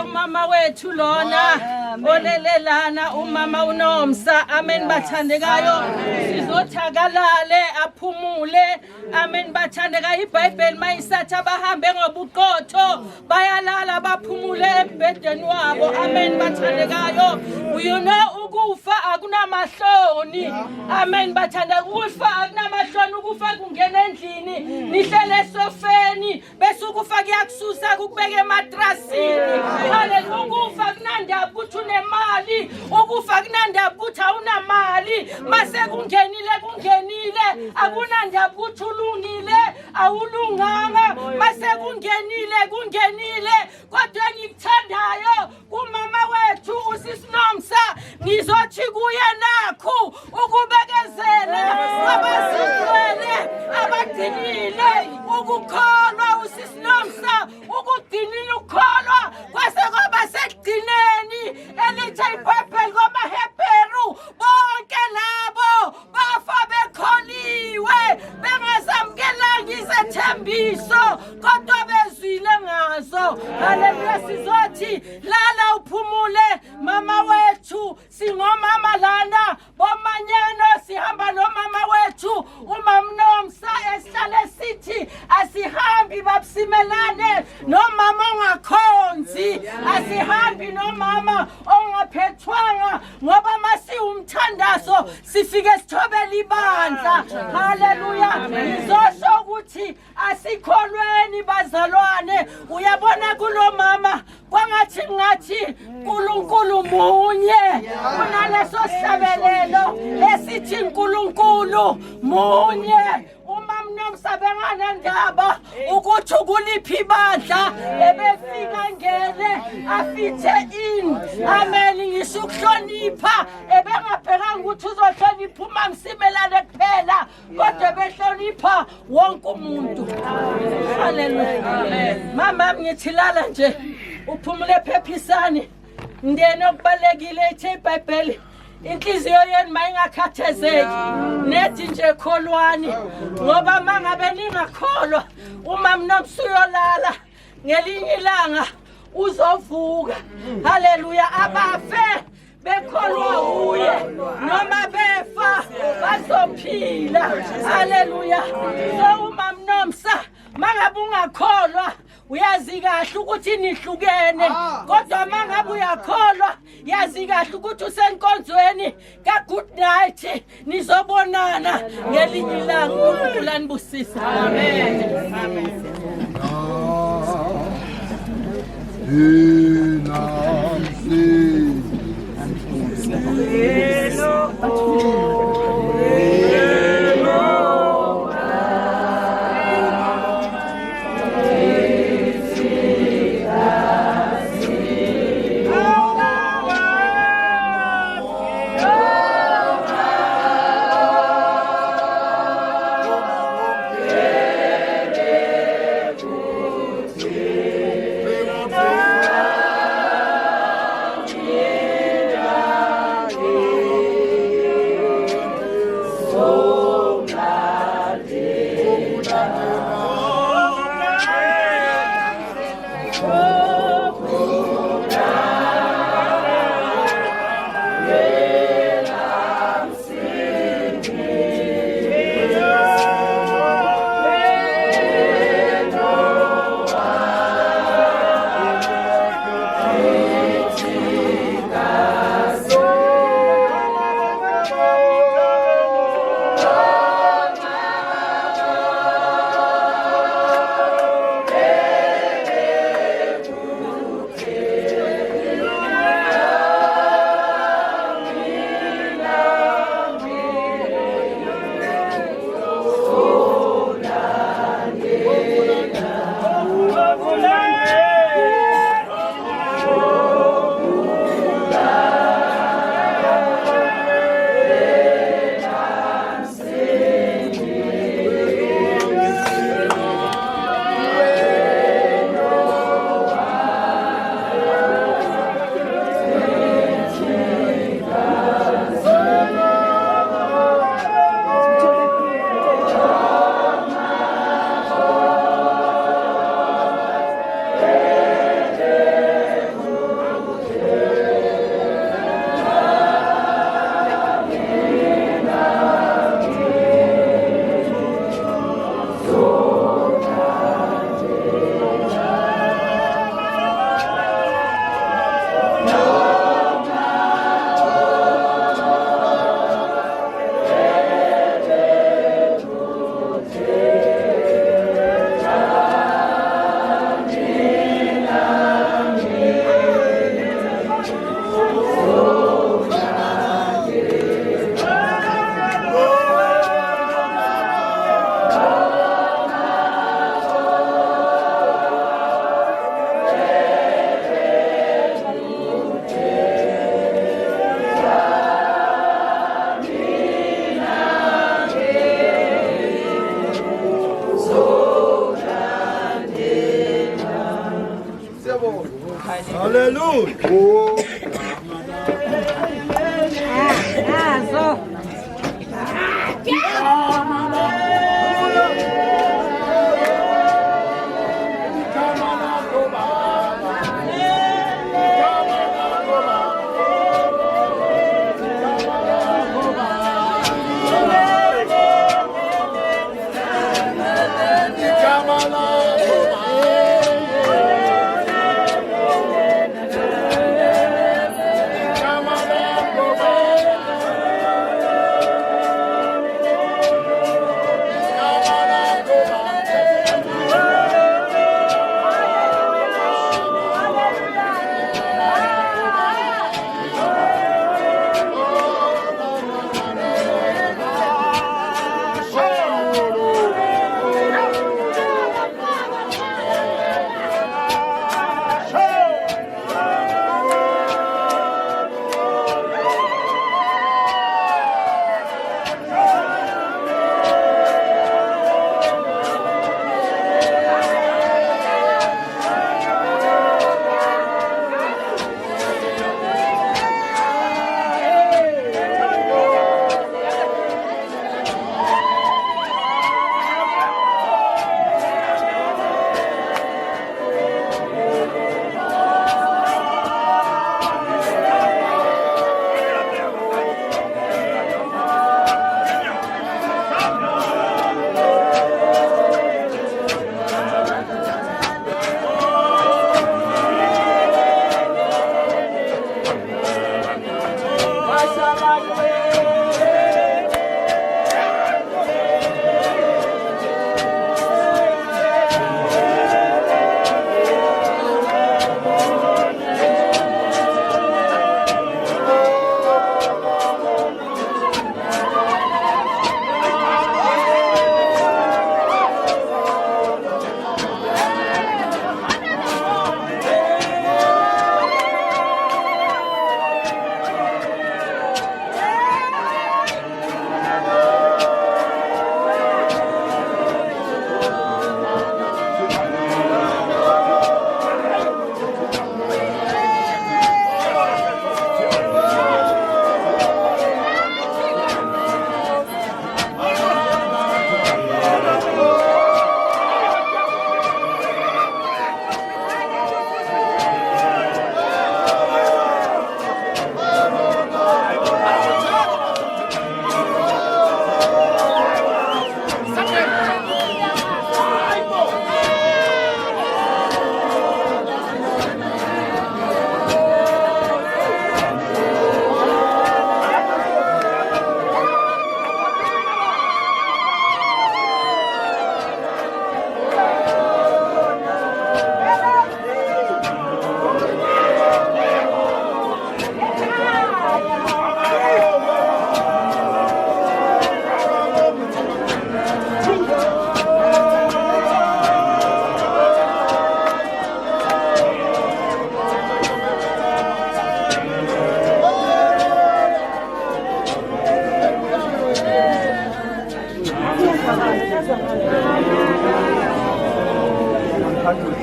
Umama wethu lona olelelana umama uNomsa. Amen bathandekayo. Sizothakalale aphumule. Amen bathandekayo. iBhayibheli mayisathi abahambe ngobuqotho bayalala baphumule embhedeni wabo. Amen bathandekayo. You know ukufa akunamahloni. Amen bathandekayo. Ukufa akunamahloni. Ukufa kungena endlini nihlele esofeni bese ukufa kuyakususa kukubeka ematrasini. Haleluya. Ukufa kunandaba ukuthi unemali. Ukufa kunandaba ukuthi awunamali. Mase kungenile akunandaba ukuthi ulungile awulunganga. Mase kungenile kodwa engikuthandayo kumama wethu uSisiNomsa ngizothi kuye nakho ukubekezela abazizwele abadinile ukukholwa uSisiNomsa ukudinile ukukholwa kwase kwaba sekugcineni elithi iBhayibheli kwamaHebheru bonke labo bafa bekholiwe bengasamkelanga izethembiso kodwa bezwile ngazo. Haleluya. Sizothi lala uphumule mama wethu singomama lana bomanyeno sihamba nomama wethu uMamNomsa esihlale sithi asihambi babsimelane nomama ongakhonzi asihambi nomama ongaphethwanga ngoba masi umthandazo sifike sithobela ibandla. Haleluya. Ngizosho ukuthi asikholweni bazalwane. Uyabona kulo mama kwangathi uNkulunkulu munye kunaleso sihlabelelo esithi uNkulunkulu munye. uMamNomsa akanandaba ukuthi ukuliphi ibandla ebefika ngene afithe in. Amen. Ngisho ukuhlonipha ebengabhekanga ukuthi uzohlonipha uma msimelane kuphela kodwa behlonipha wonke umuntu. Haleluya. Mama ngithilala nje uphumule phephisani ndene okubalekile ethe iBhayibheli inhliziyo yenu mayingakhathazeki nethi nje kholwani ngoba mangabe ningakholwa uma mnomsu uyolala ngelinye ilanga uzovuka. Haleluya. Abafe bekholwa uye noma befa bazophila. Haleluya. So uma mnomsa mangabe ungakholwa uyazi kahle ukuthi nihlukene kodwa mangabe uyakholwa yazi kahle ukuthi usenkonzweni ka good night nizobonana ngelinye ilanga. uNkulunkulu anibusise. Amen. Amen.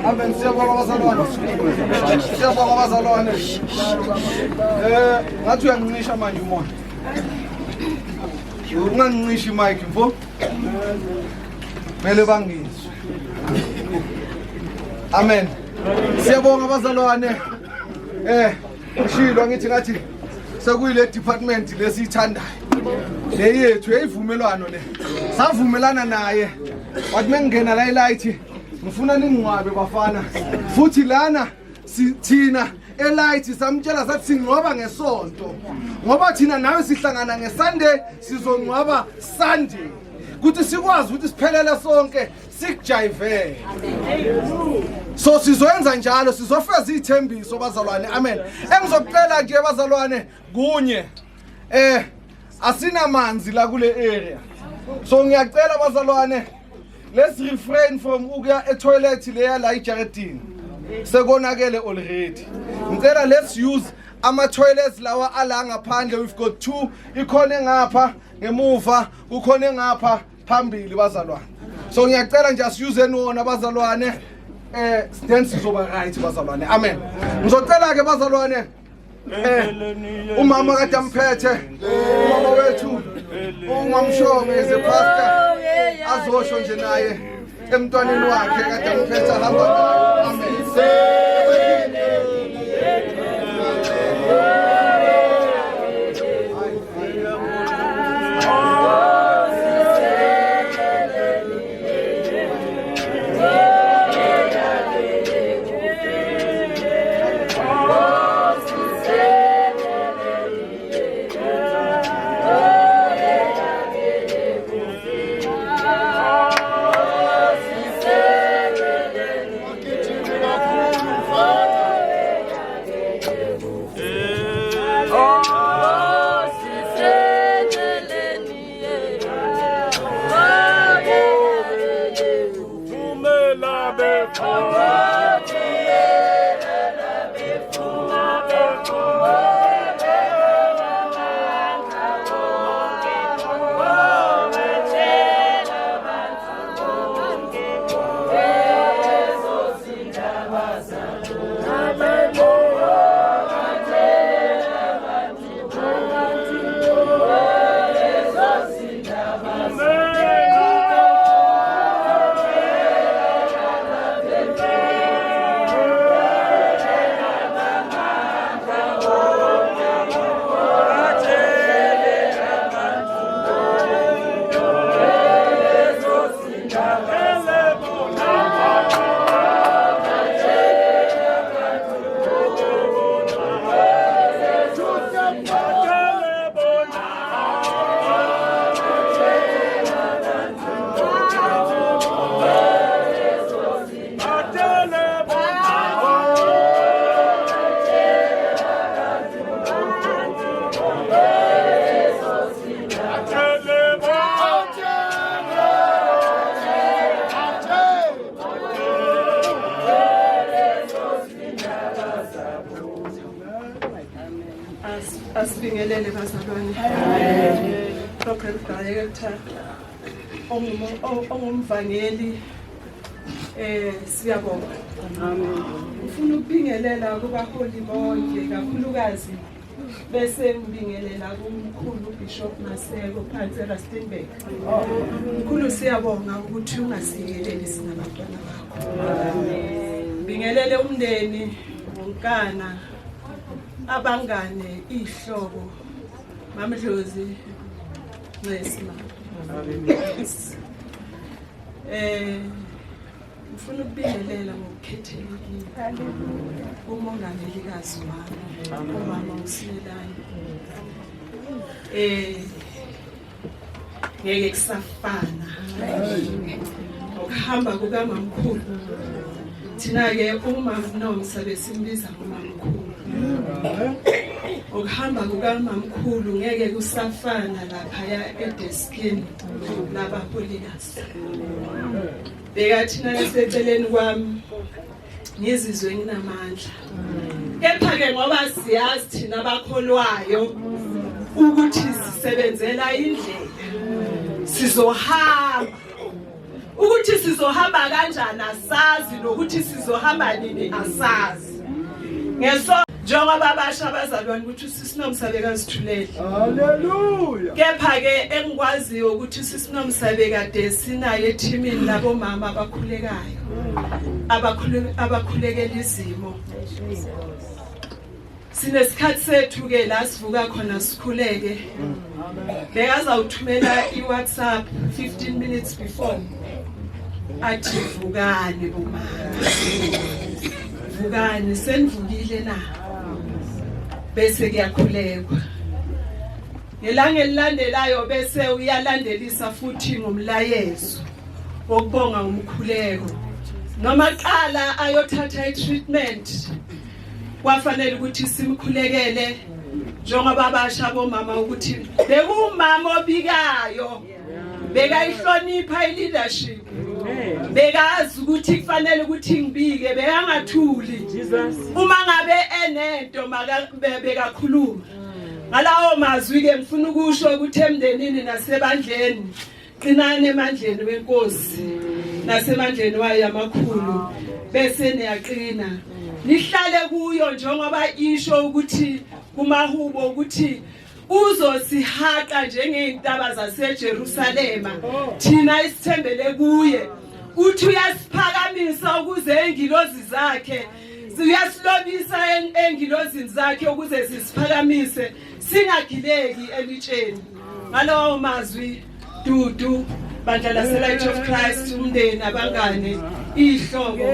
Amen. Siyabonga bazalwane. Siyabonga bazalwane. Ngathi uyangincisha manje umoya. Ungangincisha imic mfo. Mele bangizwe. Amen. Siyabonga bazalwane. Ngishilo ngithi ngathi sekuyile department lesithandayo. Le yethu eyivumelwano le. Savumelana naye. Wathi mengena la ilight ngifuna ningcwabe bafana. Futhi lana thina elight samtshela sathi singcwaba ngesonto. Ngoba thina nawe sihlangana ngeSunday sizongcwaba Sunday. Kuthi sikwazi ukuthi siphelele sonke sikujive. So sizoyenza njalo sizofeza izithembiso bazalwane. Amen. Engizocela nje bazalwane kunye asina manzi la kule area. So ngiyacela bazalwane let's refrain from ukuya etoilet leya la ejaredini. Sekonakele already. Ngicela let's use ama toilets lawa ala ngaphandle. We've got 2 ikhona ngapha ngemuva kukhona ngapha phambili bazalwane. So ngiyacela nje asuse nona bazalwane then sizoba right bazalwane. Amen. Ngizocela ke bazalwane umama kade amphethe umama wethu ungamshongo eze pastor azosho nje naye emntwaneni wakhe kade amphethe hamba naye. Amen. Asibingelele bazalwane. Program director ongumvangeli siyabonga. Amen. Ufuna ukubingelela kubaholi bonke kakhulukazi bese ngibingelela kumkhulu Bishop Maseko phansi eRustenburg. Mkhulu siyabonga ukuthi ungasikeleli sinabantwana bakho. Amen. Bingelele umndeni wonkana abangane ihlobo mamdlozi nesima. Ufuna ukubingelela ngokukhethekile umongamelikazi wami umama uSimelane. Ngeke kusafana ukuhamba kukamamkhulu. Thina ke uma nomsa besimbiza ngomamkhulu. Ukuhamba kukamamkhulu ngeke kusafana lapha edeskini labaholikazi. Beka thina eseceleni kwami ngizizwe nginamandla. Kepha ke ngoba siyazi thina abakholwayo ukuthi sisebenzela indlela sizohamba ukuthi sizohamba kanjani asazi nokuthi sizohamba nini asazi ngeso njengoba abasha abazalwane ukuthi uSisinomsabeka asithulele haleluya kepha ke engikwaziyo ukuthi uSisinomsabeka kade sinayo ethimini labo mama abakhulekayo abakhulekela izimo sinesikhathi sethu ke la sivuka khona sikhuleke bekazawuthumela iWhatsApp 15 minutes before athi vukani bomama vukani senivukile na bese kuyakhulekwa ngelanga elilandelayo bese uyalandelisa futhi ngomlayezo wokubonga umkhuleko noma qala ayothatha i-treatment kwafanele ukuthi simkhulekele njengoba abasha bomama ukuthi bekumama obikayo bekayihlonipha i-leadership bekazi ukuthi kufanele ukuthi ngibike bekangathuli uma ngabe enento bekakhuluma ngalawo mazwi ke ngifuna ukusho ukuthi emndenini nasebandleni qinane emandleni wenkosi nasemandleni wayo amakhulu bese niyaqina nihlale kuyo njengoba isho ukuthi kumahubo ukuthi uzosihaqa njengeintaba zaseJerusalema thina isithembele kuye uthi uyasiphakamisa ukuze engilozi zakhe siyasilobisa engilozini zakhe ukuze sisiphakamise singagileki elitsheni ngalawo mazwi dudu bandla laseLight of Christ umndeni abangane ihlobo